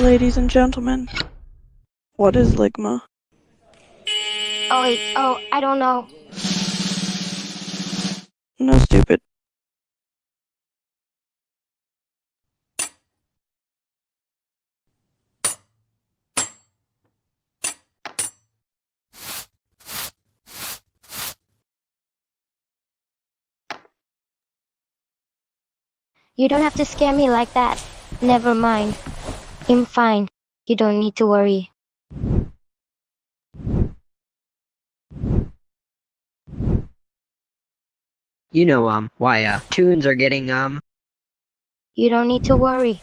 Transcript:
Ladies and gentlemen, what is Ligma? I don't know. No, stupid. You don't have to scare me like that. Never mind. I'm fine. You don't need to worry. You know, why, tunes are getting, You don't need to worry.